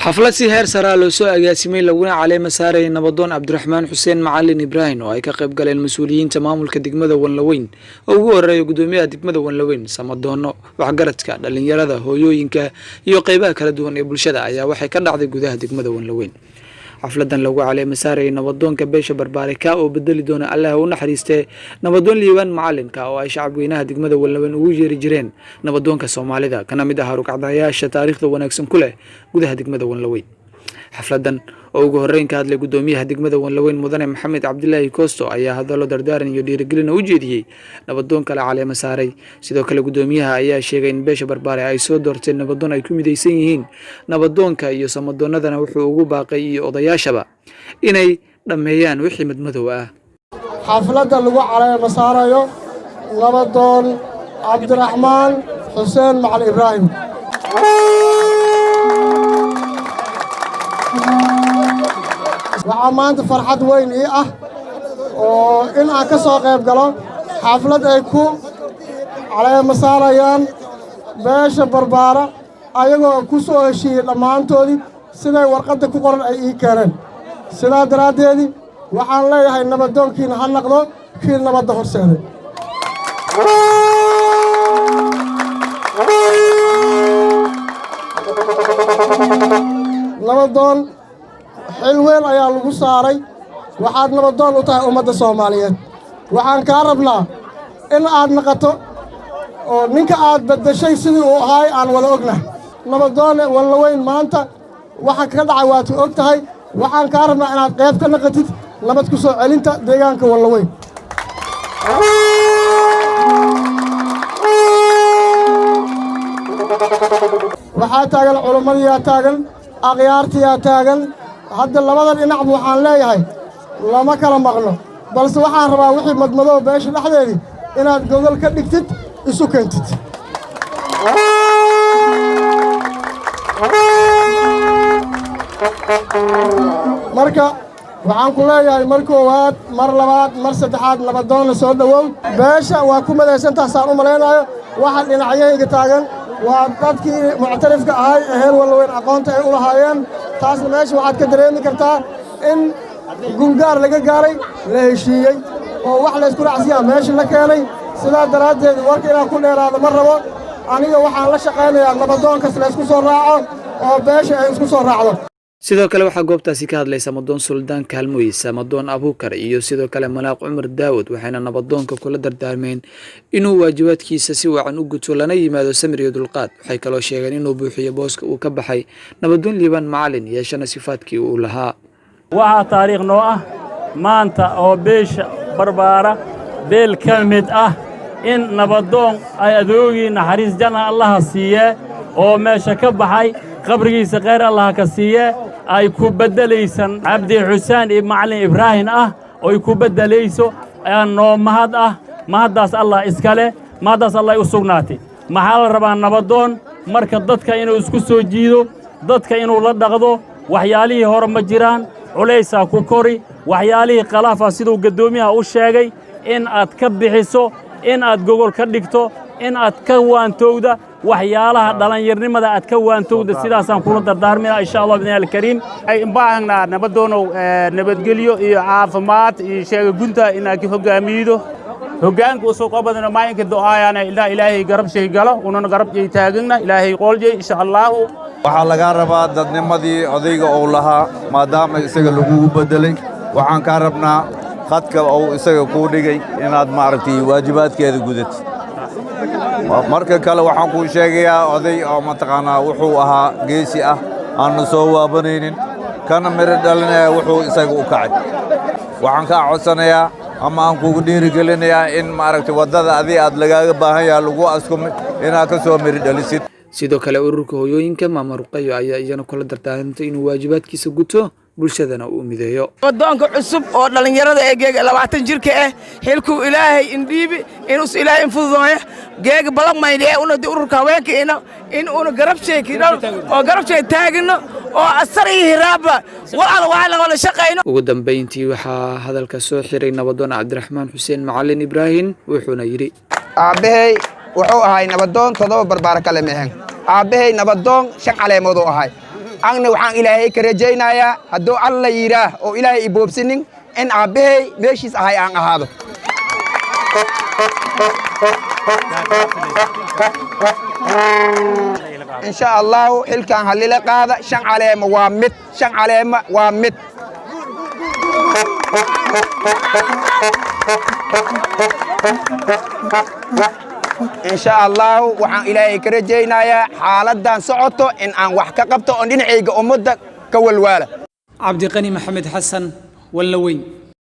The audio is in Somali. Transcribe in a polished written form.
xaflad si heer sare loo soo agaasimay laguna caleema saaray nabadoon Cabdiraxmaan Xuseen Macalin Ibrahim oo ay ka qayb galeen mas'uuliyiinta maamulka degmada Wanlaweyn oo ugu horeeyay gudoomiyaha degmada Wanlaweyn Samadoono waxgaradka dhalinyarada hooyooyinka iyo qaybaha kala duwan ee bulshada ayaa waxay ka dhacday gudaha degmada Wanlaweyn xafladan lagu caleema saaray nabadoonka beesha barbaarika oo bedeli doona Allah u naxariistay nabadoon Liibaan Macalinka oo ay shacabweynaha degmada Wanlaweyn ugu yeeri jireen nabadoonka Soomaalida kana mid ah rugcadayaasha taariikhda wanaagsan ku leh gudaha degmada Wanlaweyn xafladan oo ugu horeyn ka hadlay gudoomiyaha degmada Wanlaweyn mudane Maxamed Cabdilaahi Koosto ayaa hadallo dardaaran iyo dhiirigelin u jeediyay nabadoonka la caleema saaray sidoo kale gudoomiyaha ayaa sheegay in beesha barbaare ay soo doorteen nabadoon ay ku midaysan yihiin nabadoonka iyo samadoonadana wuxuu ugu baaqay iyo odayaashaba inay dhameeyaan wixii madmadow ah xafladda lagu caleema saarayo nabadoon Cabdiraxmaan Xuseen Macalin Ibrahim waxaa maanta farxad weyn ii ah oo in aan ka soo qayb galo xaflad ay ku caleema saarayaan beesha barbaara ayagoo ku soo heshiiyey dhammaantoodii siday warqadda ku qoran ay ii keeneen sidaa daraaddeedii waxaan leeyahay nabadoonkiina ha naqdo kii nabadda horseeday nabadoon xil weyn ayaa lagu saaray waxaad nabadoon u tahay ummadda Soomaaliyeed waxaan ka rabnaa in aad naqato oo ninka aad bedeshay sidii uu ahay aan wada ognahay nabadoon Wanlaweyn maanta waxa ka dhacay waad og tahay waxaan ka rabnaa inaad qayb ka naqatid nabad ku soo celinta deegaanka Wanlaweyn waxaa taagan culimada taagan aqyaartiya taagan hadda labada dhinac waxaan leeyahay lama kala maqno balse waxaan rabaa wixii madmadow beesha dhaxdeedii inaad gogol ka dhigtid isu keentid marka waxaan ku leeyahay mar koowaad mar labaad mar saddexaad nabadoon soo dhawow beesha waa ku madaysantaa saan u malaynayo waxa dhinacyahayga taagan waa dadkii muctarifka ahay ee heer Wanlaweyn aqoonta ay u lahaayeen taasna meesha waxaad ka dareemi kartaa in gungaar laga gaaray la heshiiyey oo wax la isku raacsiyaa meesha la keenay sidaa daraaddeed warka inaan ku dheeraado ma rabo aniga waxaan la shaqaynayaa nabadoonkas la isku soo raaco oo beesha ay isku soo raacdo sidoo kale waxaa goobtaasi ka hadlay Samadoon Suldaan Kaalmooy Samadoon Abuukar iyo sidoo kale Malaaq Cumar Daawud waxayna nabadoonka kula dardaarmeen inuu waajibaadkiisa si wacan u guto lana yimaado samir iyo dulqaad waxay kaloo sheegeen inuu buuxiyo booska uu ka baxay nabadoon Liibaan Macalin yeeshana sifaadkii uu lahaa waxa taariikh noo ah maanta oo beesha barbaara beel ka mid ah in nabadoon ay adoogii naxariis janna Allah siiye oo meesha ka baxay qabrigiisa khayr Allah ka siiye ay ku bedelaysan Cabdi Xuseen Macalin Ibrahim ah oo ay ku bedelayso aan noo mahad ah mahadaas Allah iskale mahadaas Allah u sugnaatay maxaa la rabaa nabadoon marka dadka inuu isku soo jiido dadka inuu la dhaqdo waxyaalihii hore ma jiraan culaysa ku kori waxyaalihii qalaafa sidoo gadoomiyaha u sheegay in aad ka bixiso in aad gogol ka dhigto in aad ka waantowda waxyaalaha dhalinyarnimada aad ka waantowda sidaasaan kula dardaarmina insha Allah bidnaa kariim ay baahnaa nabadoono nabadgelyo iyo caafimaad iyo sheega gunta inaad ka hogaamiyo hoggaanka u soo qabadana maalinka du'aayana ilaahay garab shay galo unana garab ay taagna ilaahay qoolje insha Allah waxa laga rabaa dadnimadii odayga oo lahaa maadaama isaga lagu bedelay waxaan ka rabnaa khadka oo isaga ku dhigay inaad maaragtay waajibaadkeeda gudato marka kale waxaan ku sheegayaa oday oo mataqaanaa wuxuu ahaa geesi ah aan soo waabanaynin kana miro dhalinaya wuxuu isaga u kacay waxaan ka codsanayaa ama aan kugu dhiirigelinayaa in maaragtay wadada adii aad lagaaga baahan yahay lagu askumay inaad ka soo miro dhalisid sidoo kale ururka hooyooyinka Maama Ruqayo ayaa iyana kula dardaarantay inuu waajibaadkiisa guto bulshadana uu mideeyo nabadoonka cusub oo dhalinyarada ee geega 20 jirka ah xilku ilaahay indhiibi inuu ilaahay infududeeyo geega balamaynay una ururka haweenka in una garab sheekino oo garab sheey taagino oo asari hiraaba waxa la shaqeyno ugu dambeyntii waxa hadalka soo xiray nabadoon Cabdiraxmaan Xuseen Macalin Ibrahim wuxuuna yiri aabbahay wuxuu ahay nabadoon 7 barbaar kale meehan aabbahay nabadoon 5 caleemood oo ahay anna waxaan ilaahay ka rajaynayaa hadduu alla yiraah oo ilaahay iboobsinin in aabbahay meeshiis ahay aan ahaado إن شاء الله حلكان هليلة قاعدة شن عليهم وامد شن عليهم وامد إن شاء الله وحن إلهي كرجينا يا حالة دان صعوتو إن أن وحكا قبتو أن نعيق أمودك كوالوالا عبد الغني محمد حسن واللوين.